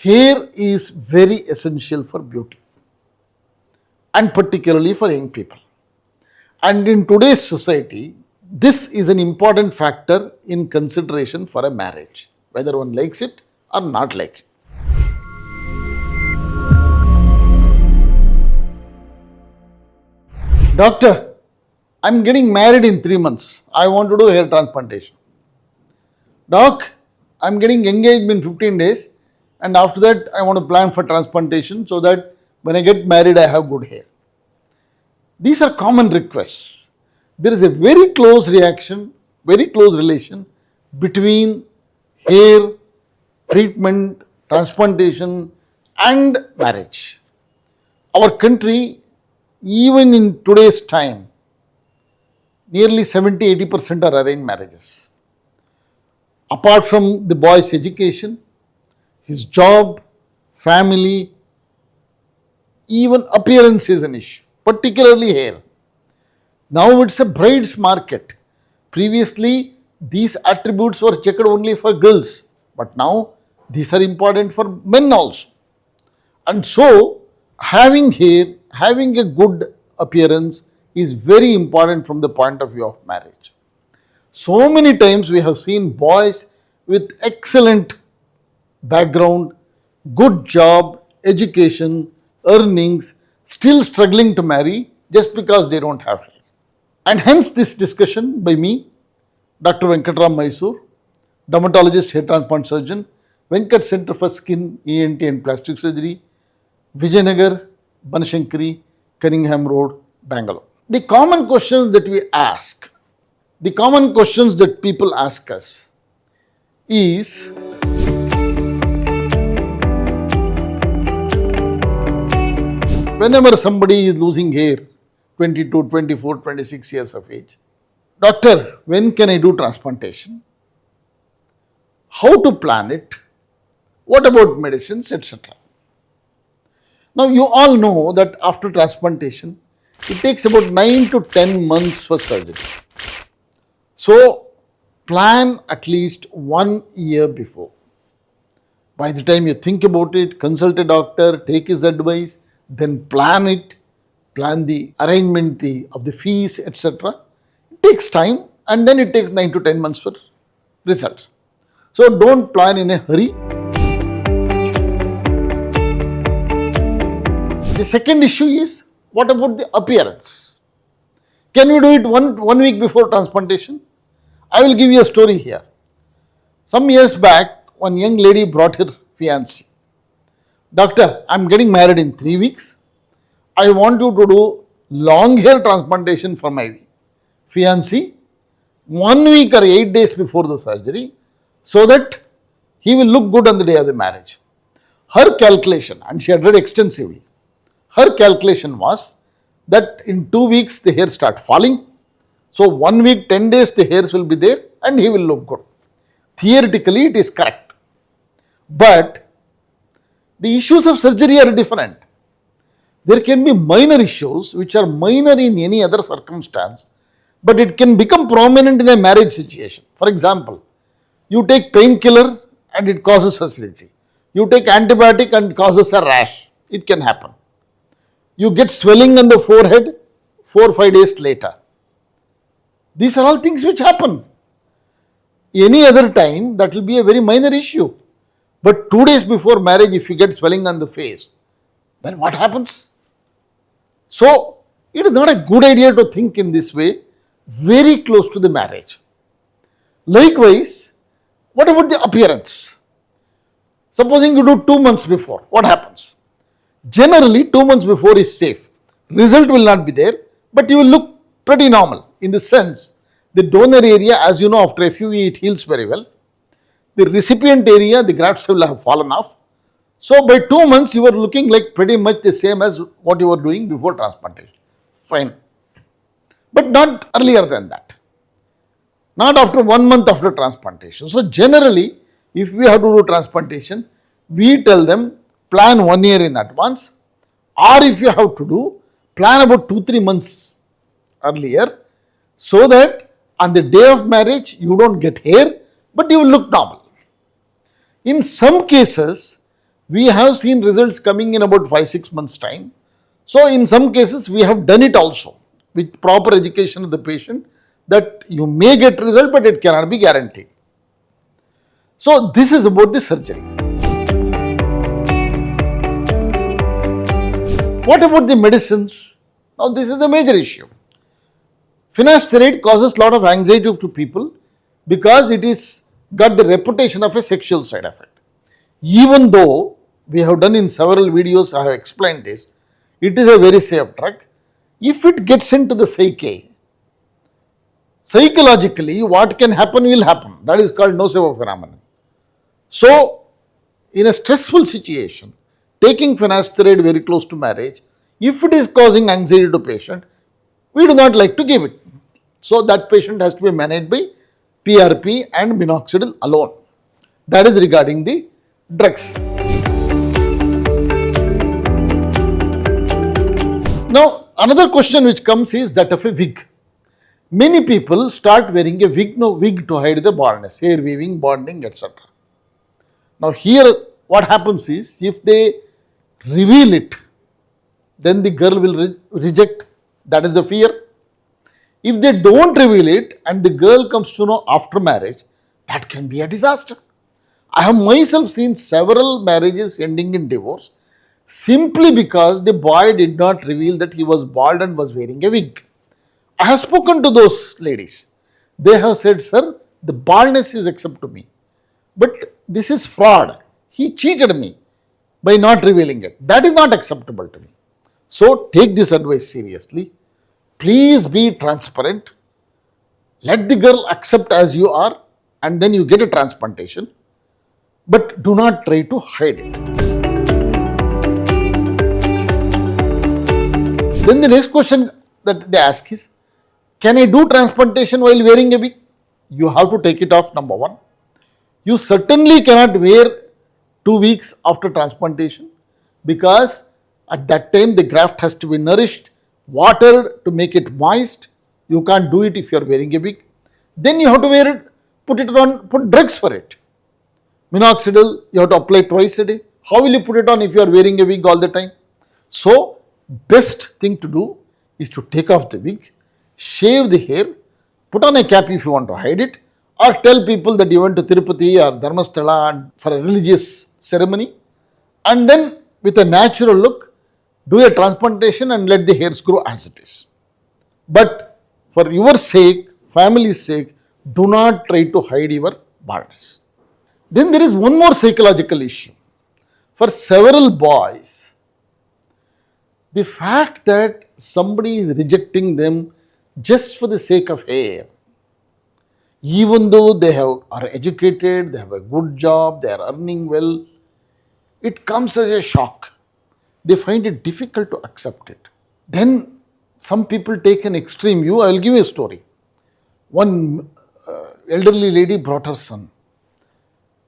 Hair is very essential for beauty and particularly for young people. And in today's society, this is an important factor in consideration for a marriage, whether one likes it or not like it. Doctor, I'm getting married in 3 months. I want to do hair transplantation. Doc, I'm getting engaged in 15 days and after that I want to plan for transplantation so that when I get married I have good hair. These are common requests. There is a very close relation between hair, treatment, transplantation and marriage. Our country, even in today's time, nearly 70-80% are arranged marriages. Apart from the boy's education, his job, family, even appearance is an issue, particularly hair. Now it's a bride's market. Previously, these attributes were checked only for girls, but now these are important for men also. And so, having hair, having a good appearance is very important from the point of view of marriage. So many times we have seen boys with excellent background, good job, education, earnings, still struggling to marry just because they don't have hair. And hence this discussion by me, Dr. Venkataram Mysore, dermatologist, hair transplant surgeon, Venkat Center for Skin, ENT and Plastic Surgery, Vijayanagar, Banashankari, Cunningham Road, Bangalore. The common questions that we ask, the common questions that people ask us is, whenever somebody is losing hair, 22, 24, 26 years of age, doctor, when can I do transplantation? How to plan it? What about medicines, etc. Now you all know that after transplantation, it takes about 9 to 10 months for surgery. So plan at least 1 year before. By the time you think about it, consult a doctor, take his advice, then plan it, plan the arrangement of the fees, etc. It takes time and then it takes 9 to 10 months for results. So don't plan in a hurry. The second issue is, what about the appearance? Can you do it one week before transplantation? I will give you a story here. Some years back, one young lady brought her fiancé. Doctor, I am getting married in 3 weeks. I want you to do long hair transplantation for my fiancé 1 week or 8 days before the surgery so that he will look good on the day of the marriage. Her calculation, and she had read extensively, her calculation was that in 2 weeks the hair start falling. So 1 week, 10 days the hairs will be there and he will look good. Theoretically it is correct. But the issues of surgery are different. There can be minor issues which are minor in any other circumstance, but it can become prominent in a marriage situation. For example, you take painkiller and it causes facility. You take antibiotic and it causes a rash. It can happen. You get swelling on the forehead 4 or 5 days later. These are all things which happen. Any other time that will be a very minor issue. But 2 days before marriage, if you get swelling on the face, then what happens? So it is not a good idea to think in this way very close to the marriage. Likewise, what about the appearance? Supposing you do 2 months before, what happens? Generally 2 months before is safe. Result will not be there, but you will look pretty normal in the sense the donor area, as you know, after a few weeks it heals very well. The recipient area, the grafts will have fallen off. So by 2 months you are looking like pretty much the same as what you were doing before transplantation. Fine. But not earlier than that. Not after 1 month after transplantation. So generally, if we have to do transplantation, we tell them plan 1 year in advance, or if you have to do, plan about 2-3 months earlier, so that on the day of marriage you don't get hair, but you will look normal. In some cases, We have seen results coming in about 5-6 months time. So in some cases we have done it also with proper education of the patient that you may get result but it cannot be guaranteed. So this is about the surgery. What about the medicines? Now this is a major issue. Finasteride causes a lot of anxiety to people because it is got the reputation of a sexual side effect. Even though we have done in several videos, I have explained this, it is a very safe drug. If it gets into the psyche, psychologically what can happen will happen. That is called nocebo phenomenon. So in a stressful situation, taking finasteride very close to marriage, if it is causing anxiety to patient, we do not like to give it. So that patient has to be managed by PRP and Minoxidil alone. That is regarding the drugs. Now another question which comes is that of a wig. Many people start wearing a wig to hide the baldness, hair weaving, bonding, etc. Now here what happens is, if they reveal it, then the girl will reject. That is the fear. If they don't reveal it and the girl comes to know after marriage, that can be a disaster. I have myself seen several marriages ending in divorce simply because the boy did not reveal that he was bald and was wearing a wig. I have spoken to those ladies. They have said, sir, the baldness is acceptable to me, but this is fraud. He cheated me by not revealing it. That is not acceptable to me. So take this advice seriously. Please be transparent. Let the girl accept as you are and then you get a transplantation. But do not try to hide it. Then the next question that they ask is, can I do transplantation while wearing a wig? You have to take it off, number one. You certainly cannot wear 2 weeks after transplantation because at that time the graft has to be nourished, watered to make it moist. You can't do it if you are wearing a wig. Then you have to wear it, put drugs for it. Minoxidil, you have to apply twice a day. How will you put it on if you are wearing a wig all the time? So, best thing to do is to take off the wig, shave the hair, put on a cap if you want to hide it, or tell people that you went to Tirupati or Dharmasthala for a religious ceremony, and then with a natural look, do a transplantation and let the hairs grow as it is. But for your sake, family's sake, do not try to hide your baldness. Then there is one more psychological issue. For several boys, the fact that somebody is rejecting them just for the sake of hair, even though they are educated, they have a good job, they are earning well, it comes as a shock. They find it difficult to accept it. Then some people take an extreme view. I will give you a story. One elderly lady brought her son.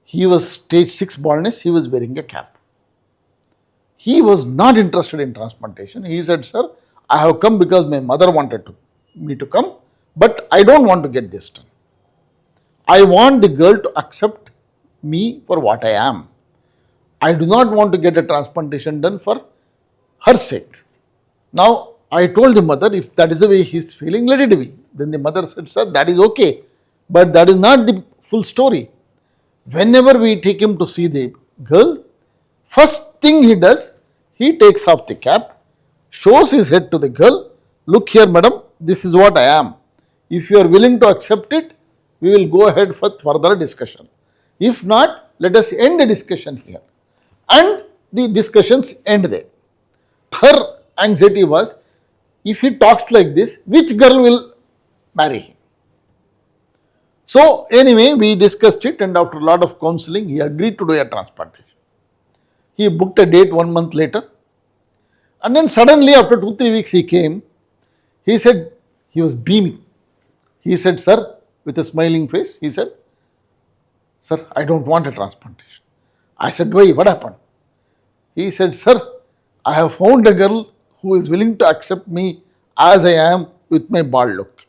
He was stage 6 baldness, he was wearing a cap. He was not interested in transplantation. He said, sir, I have come because my mother wanted me to come, but I don't want to get this done. I want the girl to accept me for what I am. I do not want to get a transplantation done for her sake. Now, I told the mother, if that is the way he is feeling, let it be. Then the mother said, sir, that is okay, but that is not the full story. Whenever we take him to see the girl, first thing he does, he takes off the cap, shows his head to the girl, look here madam, this is what I am. If you are willing to accept it, we will go ahead for further discussion. If not, let us end the discussion here. And the discussions end there. Her anxiety was, if he talks like this, which girl will marry him? So anyway, we discussed it, and after a lot of counseling, he agreed to do a transplantation. He booked a date 1 month later, and then suddenly after 2-3 weeks he came. He said, he was beaming. He said, sir, with a smiling face, he said, sir, I don't want a transplantation. I said, why, what happened? He said, sir, I have found a girl who is willing to accept me as I am with my bald look.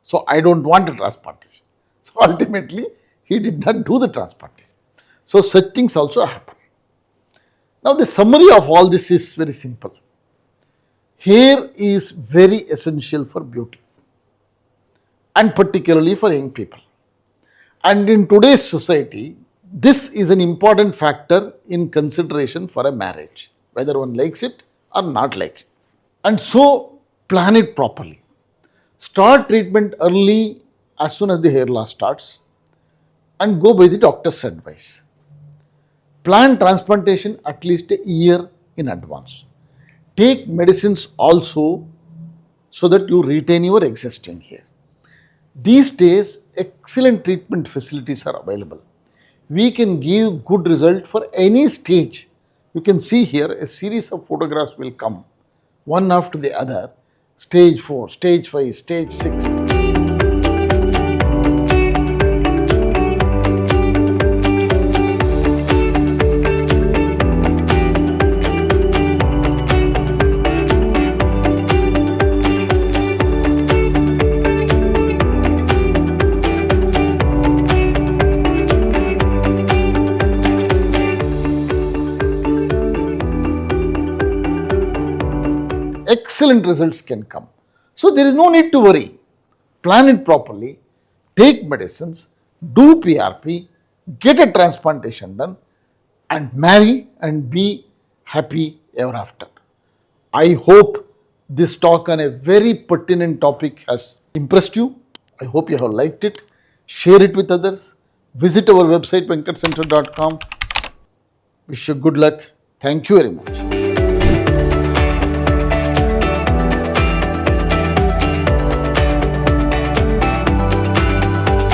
So I don't want a transplantation. So ultimately, he did not do the transplantation. So such things also happen. Now the summary of all this is very simple. Hair is very essential for beauty and particularly for young people. And in today's society, this is an important factor in consideration for a marriage, whether one likes it or not like it. And so plan it properly. Start treatment early as soon as the hair loss starts and go by the doctor's advice. Plan transplantation at least a year in advance. Take medicines also so that you retain your existing hair. These days, excellent treatment facilities are available. We can give good result for any stage. You can see here a series of photographs will come, one after the other, stage 4, stage 5, stage 6. Excellent results can come. So there is no need to worry. Plan it properly, take medicines, do PRP, get a transplantation done, and marry and be happy ever after. I hope this talk on a very pertinent topic has impressed you. I hope you have liked it. Share it with others. Visit our website venkatcenter.com. Wish you good luck. Thank you very much.